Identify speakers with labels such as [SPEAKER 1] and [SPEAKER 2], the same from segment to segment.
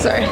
[SPEAKER 1] Sorry.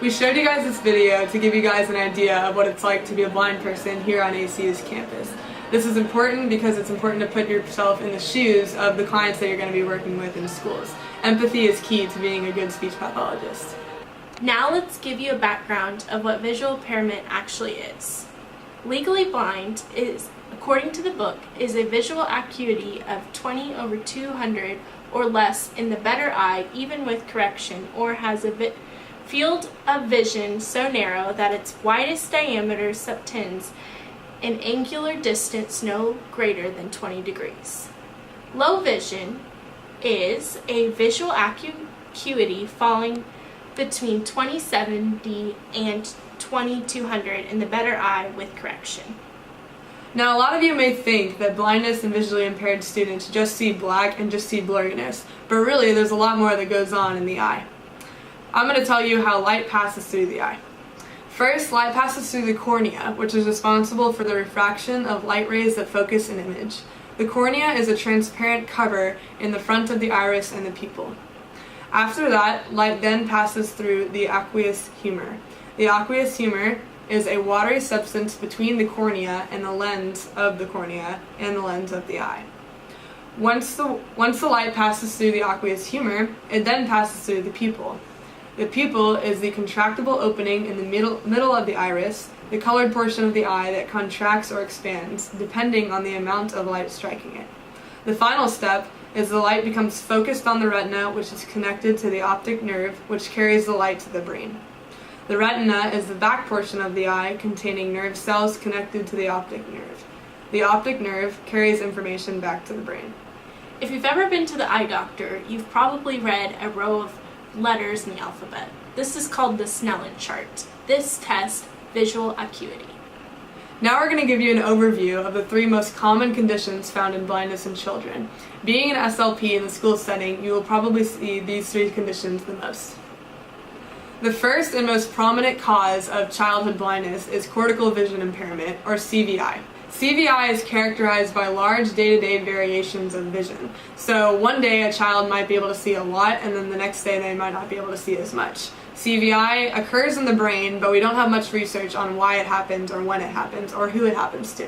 [SPEAKER 2] We showed you guys this video to give you guys an idea of what it's like to be a blind person here on ACU's campus. This is important because it's important to put yourself in the shoes of the clients that you're going to be working with in schools. Empathy is key to being a good speech pathologist.
[SPEAKER 3] Now let's give you a background of what visual impairment actually is. Legally blind is, according to the book, is a visual acuity of 20/200 or less in the better eye, even with correction, or has a field of vision so narrow that its widest diameter subtends an angular distance no greater than 20 degrees. Low vision is a visual acuity falling between 20/70 and 20/200 in the better eye with correction.
[SPEAKER 2] Now, a lot of you may think that blindness and visually impaired students just see black and just see blurriness, but really there's a lot more that goes on in the eye. I'm going to tell you how light passes through the eye. First, light passes through the cornea, which is responsible for the refraction of light rays that focus an image. The cornea is a transparent cover in the front of the iris and the pupil. After that, light then passes through the aqueous humor. The aqueous humor is a watery substance between the cornea and the lens of the cornea and the lens of the eye. Once the light passes through the aqueous humor, it then passes through the pupil. The pupil is the contractible opening in the middle of the iris, the colored portion of the eye that contracts or expands, depending on the amount of light striking it. The final step is the light becomes focused on the retina, which is connected to the optic nerve, which carries the light to the brain. The retina is the back portion of the eye containing nerve cells connected to the optic nerve. The optic nerve carries information back to the brain.
[SPEAKER 3] If you've ever been to the eye doctor, you've probably read a row of letters in the alphabet. This is called the Snellen chart. This tests visual acuity.
[SPEAKER 2] Now we're going to give you an overview of the 3 most common conditions found in blindness in children. Being an SLP in the school setting, you will probably see these 3 conditions the most. The first and most prominent cause of childhood blindness is cortical vision impairment, or CVI. CVI is characterized by large day-to-day variations of vision. So one day a child might be able to see a lot, and then the next day they might not be able to see as much. CVI occurs in the brain, but we don't have much research on why it happens or when it happens or who it happens to.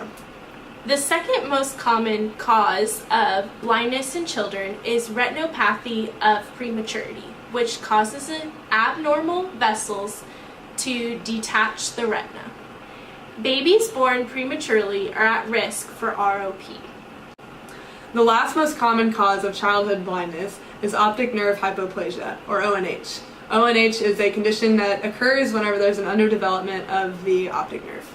[SPEAKER 3] The second most common cause of blindness in children is retinopathy of prematurity, which causes abnormal vessels to detach the retina. Babies born prematurely are at risk for ROP.
[SPEAKER 2] The last most common cause of childhood blindness is optic nerve hypoplasia, or ONH. ONH is a condition that occurs whenever there's an underdevelopment of the optic nerve.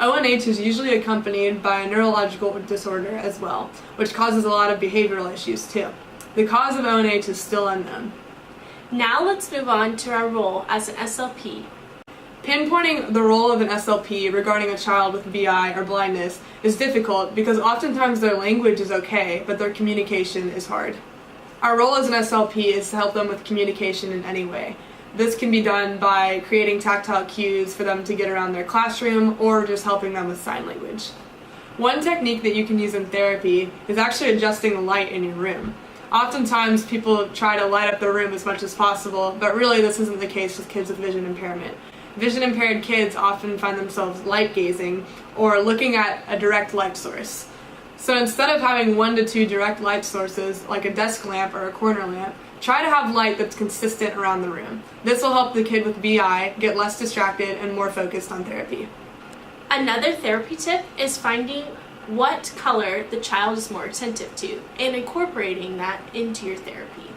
[SPEAKER 2] ONH is usually accompanied by a neurological disorder as well, which causes a lot of behavioral issues too. The cause of ONH is still unknown.
[SPEAKER 3] Now let's move on to our role as an SLP.
[SPEAKER 2] Pinpointing the role of an SLP regarding a child with VI or blindness is difficult because oftentimes their language is okay, but their communication is hard. Our role as an SLP is to help them with communication in any way. This can be done by creating tactile cues for them to get around their classroom or just helping them with sign language. One technique that you can use in therapy is actually adjusting the light in your room. Oftentimes people try to light up the room as much as possible, but really this isn't the case with kids with vision impairment. Vision impaired kids often find themselves light gazing or looking at a direct light source. So instead of having 1 to 2 direct light sources, like a desk lamp or a corner lamp, try to have light that's consistent around the room. This will help the kid with VI get less distracted and more focused on therapy.
[SPEAKER 3] Another therapy tip is finding what color the child is more attentive to and incorporating that into your therapy.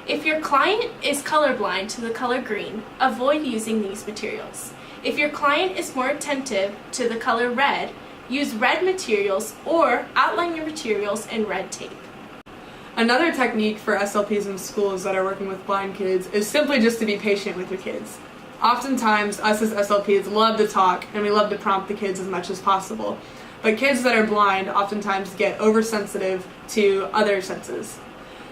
[SPEAKER 3] If your client is colorblind to the color green, avoid using these materials. If your client is more attentive to the color red, use red materials or outline your materials in red tape.
[SPEAKER 2] Another technique for SLPs in schools that are working with blind kids is simply just to be patient with your kids. Oftentimes, us as SLPs love to talk and we love to prompt the kids as much as possible. But kids that are blind oftentimes get oversensitive to other senses.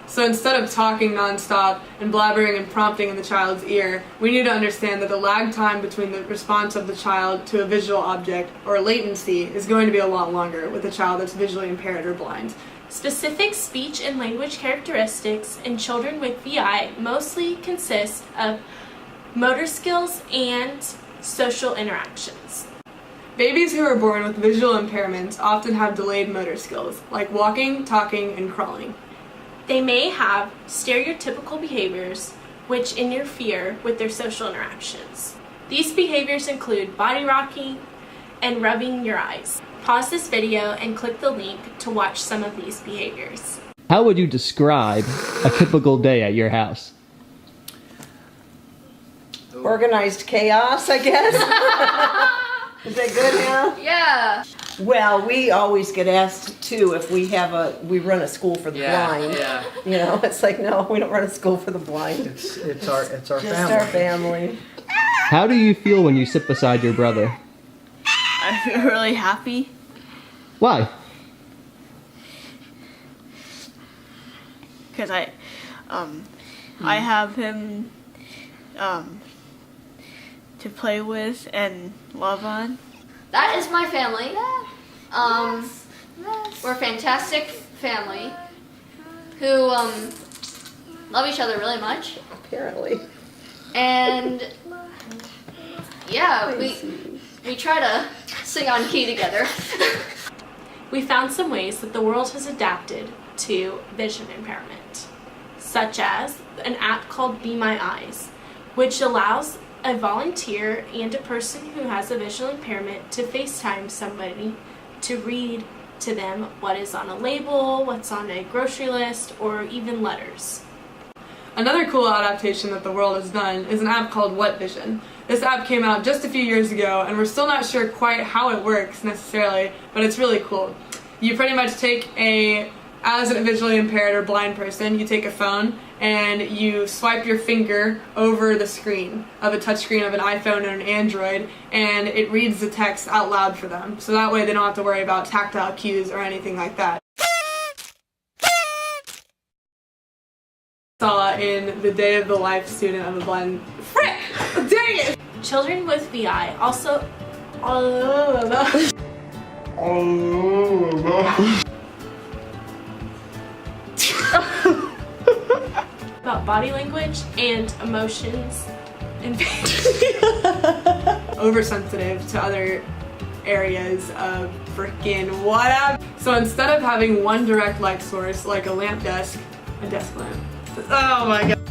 [SPEAKER 2] So instead of talking nonstop and blabbering and prompting in the child's ear, we need to understand that the lag time between the response of the child to a visual object, or latency, is going to be a lot longer with a child that's visually impaired or blind.
[SPEAKER 3] Specific speech and language characteristics in children with VI mostly consist of motor skills and social interactions.
[SPEAKER 2] Babies who are born with visual impairments often have delayed motor skills, like walking, talking, and crawling.
[SPEAKER 3] They may have stereotypical behaviors which interfere with their social interactions. These behaviors include body rocking and rubbing your eyes. Pause this video and click the link to watch some of these behaviors.
[SPEAKER 1] How would you describe a typical day at your house?
[SPEAKER 4] Organized chaos, I guess. Is that good, Hannah?
[SPEAKER 5] Yeah.
[SPEAKER 4] Well, we always get asked too if we run a school for the blind.
[SPEAKER 5] Yeah.
[SPEAKER 4] You know, it's like, no, we don't run a school for the blind.
[SPEAKER 6] It's our
[SPEAKER 4] Just
[SPEAKER 6] family.
[SPEAKER 4] our family.
[SPEAKER 1] How do you feel when you sit beside your brother?
[SPEAKER 7] I feel really happy
[SPEAKER 1] Why?
[SPEAKER 7] because I have him to play with and love on.
[SPEAKER 5] That is my family. We're a fantastic family who love each other really much.
[SPEAKER 4] Apparently.
[SPEAKER 5] And yeah, we try to sing on key together.
[SPEAKER 3] We found some ways that the world has adapted to vision impairment, such as an app called Be My Eyes, which allows a volunteer and a person who has a visual impairment to FaceTime somebody to read to them what is on a label, what's on a grocery list, or even letters.
[SPEAKER 2] Another cool adaptation that the world has done is an app called What Vision. This app came out just a few years ago, and we're still not sure quite how it works necessarily, but it's really cool. You pretty much as a visually impaired or blind person, you take a phone and you swipe your finger over the screen of a touchscreen of an iPhone or an Android, and it reads the text out loud for them. So that way they don't have to worry about tactile cues or anything like that. Saw in the day of the life student of a blind... Frick! Dang it!
[SPEAKER 3] Children with VI also... about body language and emotions and
[SPEAKER 2] oversensitive to other areas of freaking whatever. So instead of having 1 direct light source like a desk lamp. Oh my god.